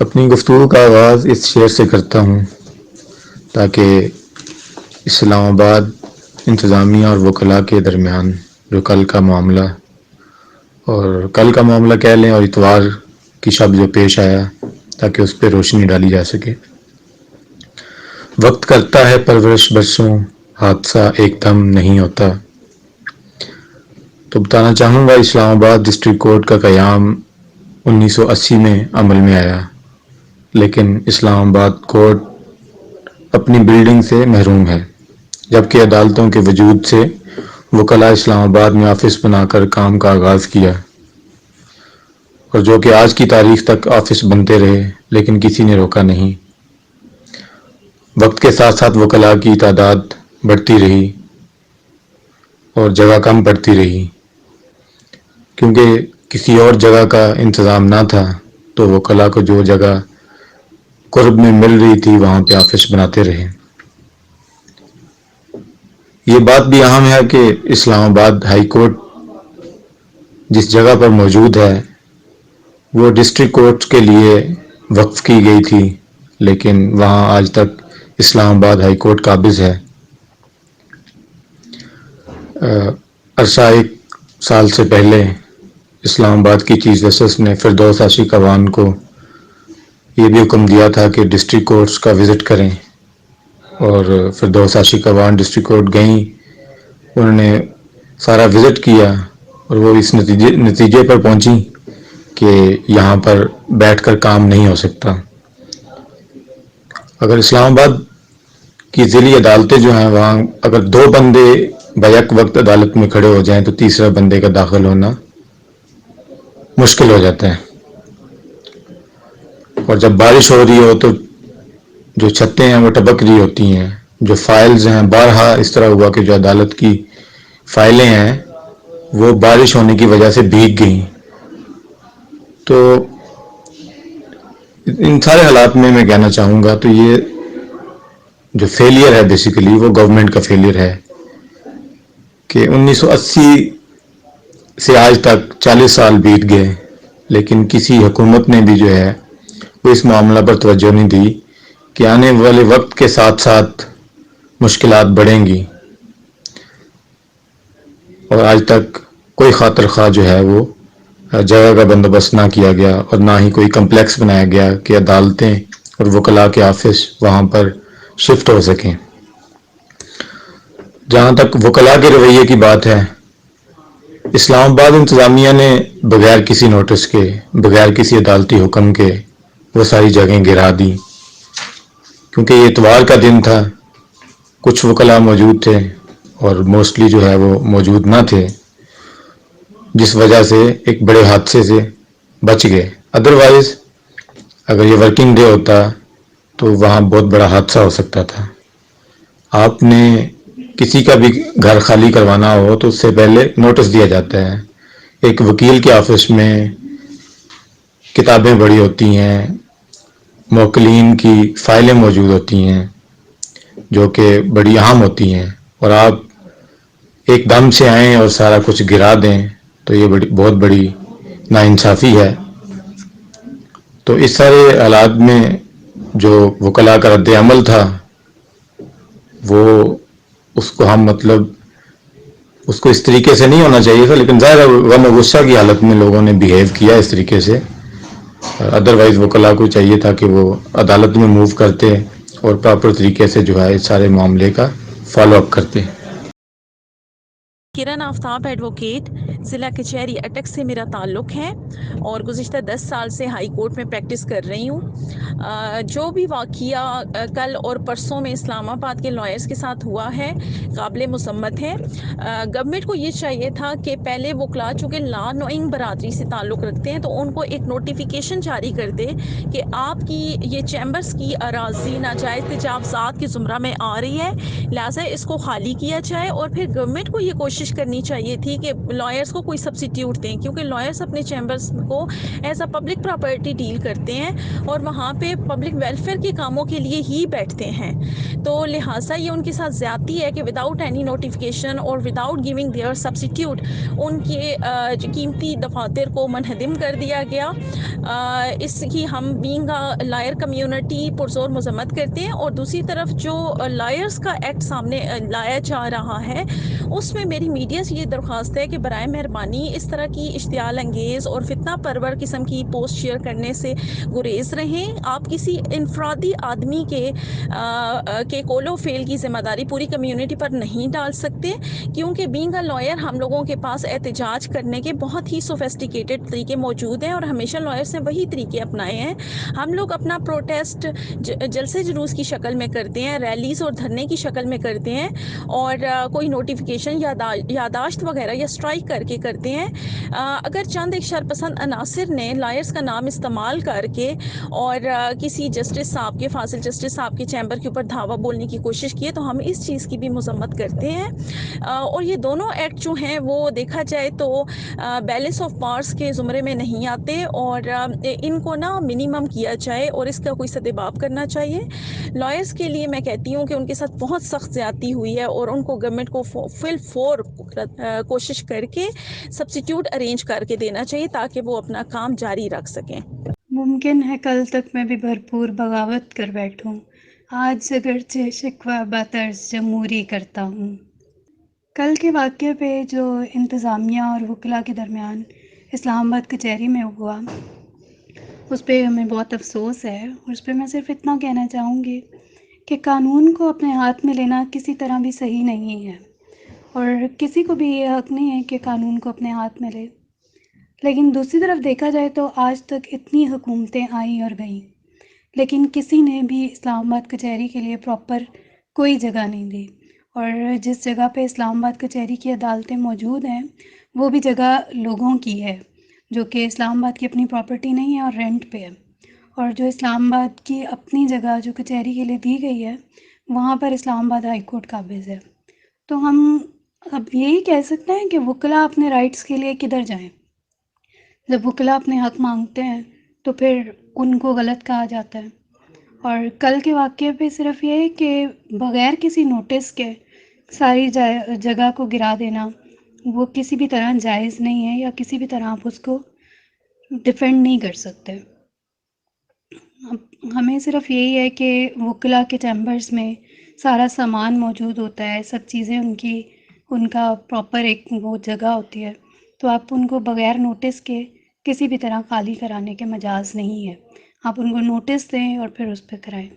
اپنی گفتگو کا آغاز اس شعر سے کرتا ہوں تاکہ اسلام آباد انتظامیہ اور وکلاء کے درمیان جو کل کا معاملہ کہہ لیں اور اتوار کی شب جو پیش آیا تاکہ اس پہ روشنی ڈالی جا سکے۔ وقت کرتا ہے پرورش برسوں، حادثہ ایک دم نہیں ہوتا۔ تو بتانا چاہوں گا اسلام آباد ڈسٹرکٹ کورٹ کا قیام 1980 میں عمل میں آیا، لیکن اسلام آباد کورٹ اپنی بلڈنگ سے محروم ہے، جبکہ عدالتوں کے وجود سے وکلاء اسلام آباد میں آفس بنا کر کام کا آغاز کیا، اور جو کہ آج کی تاریخ تک آفس بنتے رہے، لیکن کسی نے روکا نہیں۔ وقت کے ساتھ ساتھ وکلاء کی تعداد بڑھتی رہی اور جگہ کم پڑتی رہی، کیونکہ کسی اور جگہ کا انتظام نہ تھا، تو وکلاء کو جو جگہ قرب میں مل رہی تھی وہاں پہ آفس بناتے رہے۔ یہ بات بھی اہم ہے کہ اسلام آباد ہائی کورٹ جس جگہ پر موجود ہے وہ ڈسٹرکٹ کورٹ کے لیے وقف کی گئی تھی، لیکن وہاں آج تک اسلام آباد ہائی کورٹ قابض ہے۔ عرصہ 1 سال سے پہلے اسلام آباد کی چیف جسٹس نے فردوس عاشق اوان کو یہ بھی حکم دیا تھا کہ ڈسٹرکٹ کورٹس کا وزٹ کریں، اور فردوس عاشق اوان ڈسٹرکٹ کورٹ گئیں، انہوں نے سارا وزٹ کیا اور وہ اس نتیجے پر پہنچی کہ یہاں پر بیٹھ کر کام نہیں ہو سکتا۔ اگر اسلام آباد کی ضلعی عدالتیں جو ہیں وہاں اگر 2 بندے بیک وقت عدالت میں کھڑے ہو جائیں تو تیسرا بندے کا داخل ہونا مشکل ہو جاتا ہے، اور جب بارش ہو رہی ہو تو جو چھتیں ہیں وہ ٹپک رہی ہوتی ہیں، جو فائلز ہیں بارہا اس طرح ہوا کہ جو عدالت کی فائلیں ہیں وہ بارش ہونے کی وجہ سے بھیگ گئیں۔ تو ان سارے حالات میں کہنا چاہوں گا تو یہ جو فیلئر ہے بیسیکلی وہ گورنمنٹ کا فیلئر ہے کہ 1980 سے آج تک 40 سال بیت گئے، لیکن کسی حکومت نے بھی جو ہے وہ اس معاملہ پر توجہ نہیں دی کہ آنے والے وقت کے ساتھ ساتھ مشکلات بڑھیں گی، اور آج تک کوئی خاطر خواہ جو ہے وہ جگہ کا بندوبست نہ کیا گیا، اور نہ ہی کوئی کمپلیکس بنایا گیا کہ عدالتیں اور وکلاء کے آفس وہاں پر شفٹ ہو سکیں۔ جہاں تک وکلاء کے رویے کی بات ہے، اسلام آباد انتظامیہ نے بغیر کسی نوٹس کے، بغیر کسی عدالتی حکم کے وہ ساری جگہیں گرا دی، کیونکہ یہ اتوار کا دن تھا، کچھ وکلاء موجود تھے اور موسٹلی جو ہے وہ موجود نہ تھے، جس وجہ سے ایک بڑے حادثے سے بچ گئے۔ ادروائز اگر یہ ورکنگ ڈے ہوتا تو وہاں بہت بڑا حادثہ ہو سکتا تھا۔ آپ نے کسی کا بھی گھر خالی کروانا ہو تو اس سے پہلے نوٹس دیا جاتا ہے۔ ایک وکیل کے آفس میں کتابیں بڑی ہوتی ہیں، موکلین کی فائلیں موجود ہوتی ہیں جو کہ بڑی اہم ہوتی ہیں، اور آپ ایک دم سے آئیں اور سارا کچھ گرا دیں تو یہ بہت بڑی ناانصافی ہے۔ تو اس سارے حالات میں جو وکلاء کا رد عمل تھا وہ اس کو ہم اس کو اس طریقے سے نہیں ہونا چاہیے تھا، لیکن ظاہر غم و غصہ کی حالت میں لوگوں نے بیہیو کیا اس طریقے سے۔ ادروائز وکلاء کو چاہیے تھا کہ وہ عدالت میں موو کرتے اور پراپر طریقے سے جو ہے اس سارے معاملے کا فالو اپ کرتے۔ کرن آفتاب ایڈوکیٹ، ضلع کچہری اٹک سے میرا تعلق ہے اور گزشتہ 10 سال سے ہائی کورٹ میں پریکٹس کر رہی ہوں۔ جو بھی واقعہ کل اور پرسوں میں اسلام آباد کے لائرز کے ساتھ ہوا ہے قابل مذمت ہے۔ گورنمنٹ کو یہ چاہیے تھا کہ پہلے وکلاء چونکہ لا نوئنگ برادری سے تعلق رکھتے ہیں تو ان کو ایک نوٹیفیکیشن جاری کر دے کہ آپ کی یہ چیمبرز کی اراضی ناجائز تجاوزات کے زمرہ میں آ رہی ہے، لہٰذا اس کو خالی کیا جائے، اور پھر گورنمنٹ کو یہ کوشش کوشش کرنی چاہیے تھی کہ لائرس کو کوئی سبسٹیوٹ دیں، کیونکہ لائرس اپنے چیمبرس کو as a public property deal کرتے ہیں اور وہاں پہ پبلک ویلفیئر کے کاموں کے لیے ہی بیٹھتے ہیں. تو لہٰذا یہ ان کے ساتھ زیادتی ہے کہ وداؤٹ اینی نوٹیفیکیشن اور وداؤٹ گیونگ دیئر سبسٹیوٹ ان کے جو قیمتی دفاتر کو منہدم کر دیا گیا. اس کی ہم بینگ لائر کمیونٹی پرزور مذمت کرتے ہیں. اور دوسری طرف جو لائرس کا ایکٹ سامنے لایا جا رہا ہے اس میں میری میڈیا سے یہ درخواست ہے کہ برائے مہربانی اس طرح کی اشتعال انگیز اور فتنہ پرور قسم کی پوسٹ شیئر کرنے سے گریز رہیں. آپ کسی انفرادی آدمی کے قول و فعل کی ذمہ داری پوری کمیونٹی پر نہیں ڈال سکتے، کیونکہ بینگ اے لائر ہم لوگوں کے پاس احتجاج کرنے کے بہت ہی سوفیسٹیکیٹڈ طریقے موجود ہیں اور ہمیشہ لائرس نے وہی طریقے اپنائے ہیں. ہم لوگ اپنا پروٹیسٹ جلسے جلوس کی شکل میں کرتے ہیں، ریلیز اور دھرنے کی شکل میں کرتے ہیں، اور کوئی نوٹیفیکیشن یادداشت وغیرہ یا اسٹرائک کر کے کرتے ہیں. اگر چند ایک شرپسند عناصر نے لائرس کا نام استعمال کر کے اور کسی جسٹس صاحب کے فاضل جسٹس صاحب کے چیمبر کے اوپر دھاوا بولنے کی کوشش کی ہے تو ہم اس چیز کی بھی مذمت کرتے ہیں. اور یہ دونوں ایکٹ جو ہیں وہ دیکھا جائے تو بیلنس آف پاورز کے زمرے میں نہیں آتے، اور ان کو نا منیمم کیا جائے اور اس کا کوئی سدباب کرنا چاہیے. لائرس کے لیے میں کہتی ہوں کہ ان کے ساتھ بہت سخت زیادتی ہوئی ہے اور ان کو گورنمنٹ کو فل فور کوشش کر کے سبسٹیوٹ ارینج کر کے دینا چاہیے تاکہ وہ اپنا کام جاری رکھ سکیں. ممکن ہے کل تک میں بھی بھرپور بغاوت کر بیٹھوں، آج اگرچہ شکوہ بطرز جمہوری کرتا ہوں. کل کے واقعے پہ جو انتظامیہ اور وکلاء کے درمیان اسلام آباد کچہری میں ہوا، اس پہ ہمیں بہت افسوس ہے، اور اس پہ میں صرف اتنا کہنا چاہوں گی کہ قانون کو اپنے ہاتھ میں لینا کسی طرح بھی صحیح نہیں ہے، اور کسی کو بھی یہ حق نہیں ہے کہ قانون کو اپنے ہاتھ میں لے. لیکن دوسری طرف دیکھا جائے تو آج تک اتنی حکومتیں آئیں اور گئیں، لیکن کسی نے بھی اسلام آباد کچہری کے لیے پراپر کوئی جگہ نہیں دی. اور جس جگہ پہ اسلام آباد کچہری کی عدالتیں موجود ہیں وہ بھی جگہ لوگوں کی ہے، جو کہ اسلام آباد کی اپنی پراپرٹی نہیں ہے اور رینٹ پہ ہے. اور جو اسلام آباد کی اپنی جگہ جو کچہری کے لیے دی گئی ہے وہاں پر اسلام آباد ہائی کورٹ قابض ہے. تو ہم اب یہی کہہ سکتے ہیں کہ وکلاء اپنے رائٹس کے لیے کدھر جائیں. جب وکلاء اپنے حق مانگتے ہیں تو پھر ان کو غلط کہا جاتا ہے. اور کل کے واقعے پہ صرف یہ ہے کہ بغیر کسی نوٹس کے ساری جگہ کو گرا دینا وہ کسی بھی طرح جائز نہیں ہے، یا کسی بھی طرح آپ اس کو ڈیفینڈ نہیں کر سکتے. ہمیں صرف یہی ہے کہ وکلاء کے چیمبرز میں سارا سامان موجود ہوتا ہے، سب چیزیں ان کا پراپر ایک وہ جگہ ہوتی ہے، تو آپ ان کو بغیر نوٹس کے کسی بھی طرح خالی کرانے کے مجاز نہیں ہے. آپ ان کو نوٹس دیں اور پھر اس پہ کرائیں.